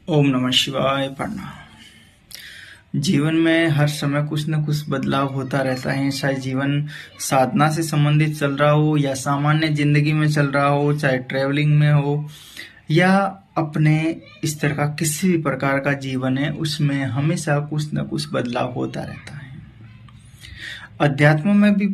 ओम नमः शिवाय। प्रणाम। जीवन में हर समय कुछ न कुछ बदलाव होता रहता है, चाहे जीवन साधना से संबंधित चल रहा हो या सामान्य जिंदगी में चल रहा हो, चाहे ट्रेवलिंग में हो या अपने इस तरह का किसी भी प्रकार का जीवन है, उसमें हमेशा कुछ न कुछ बदलाव होता रहता है। अध्यात्म में भी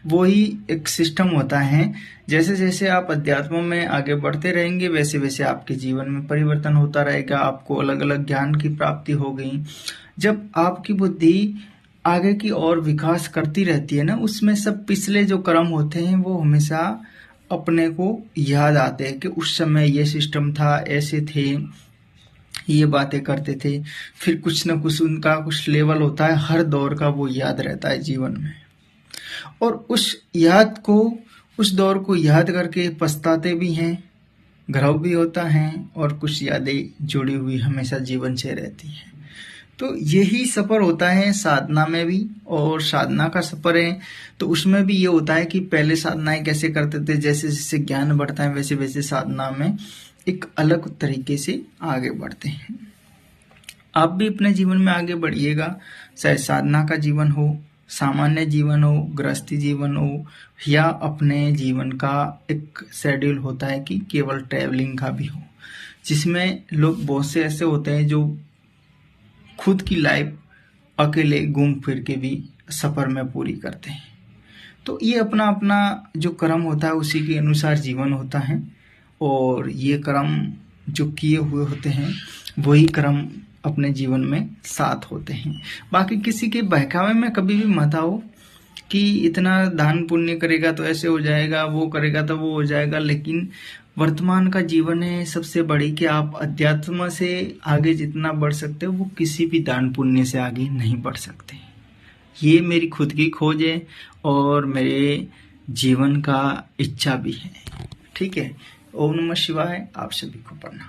वही एक सिस्टम होता है। जैसे जैसे आप अध्यात्म में आगे बढ़ते रहेंगे, वैसे वैसे आपके जीवन में परिवर्तन होता रहेगा। आपको अलग अलग ज्ञान की प्राप्ति हो गई। जब आपकी बुद्धि आगे की और विकास करती रहती है ना, उसमें सब पिछले जो कर्म होते हैं वो हमेशा अपने को याद आते हैं कि उस समय ये सिस्टम था, ऐसे थे, ये बातें करते थे। फिर कुछ न कुछ उनका कुछ लेवल होता है, हर दौर का वो याद रहता है जीवन में। और उस दौर को याद करके पछताते भी हैं, गर्व भी होता है, और कुछ यादें जुड़ी हुई हमेशा जीवन से रहती हैं। तो यही सफर होता है साधना में भी। और साधना का सफर है तो उसमें भी ये होता है कि पहले साधनाएं कैसे करते थे, जैसे जैसे ज्ञान बढ़ता है वैसे वैसे साधना में एक अलग तरीके से आगे बढ़ते हैं। आप भी अपने जीवन में आगे बढ़िएगा, चाहे साधना का जीवन हो, सामान्य जीवन हो, गृहस्थी जीवन हो, या अपने जीवन का एक शेड्यूल होता है कि केवल ट्रैवलिंग का भी हो, जिसमें लोग बहुत से ऐसे होते हैं जो खुद की लाइफ अकेले घूम फिर के भी सफर में पूरी करते हैं। तो ये अपना अपना जो कर्म होता है उसी के अनुसार जीवन होता है, और ये कर्म जो किए हुए होते हैं वही कर्म अपने जीवन में साथ होते हैं। बाकी किसी के बहकावे में कभी भी मत आओ कि इतना दान पुण्य करेगा तो ऐसे हो जाएगा, वो करेगा तो वो हो जाएगा। लेकिन वर्तमान का जीवन है सबसे बड़ी कि आप अध्यात्म से आगे जितना बढ़ सकते हो वो किसी भी दान पुण्य से आगे नहीं बढ़ सकते। ये मेरी खुद की खोज है और मेरे जीवन का इच्छा भी है। ठीक है। ओम नमः शिवाय। आप सभी को प्रणाम।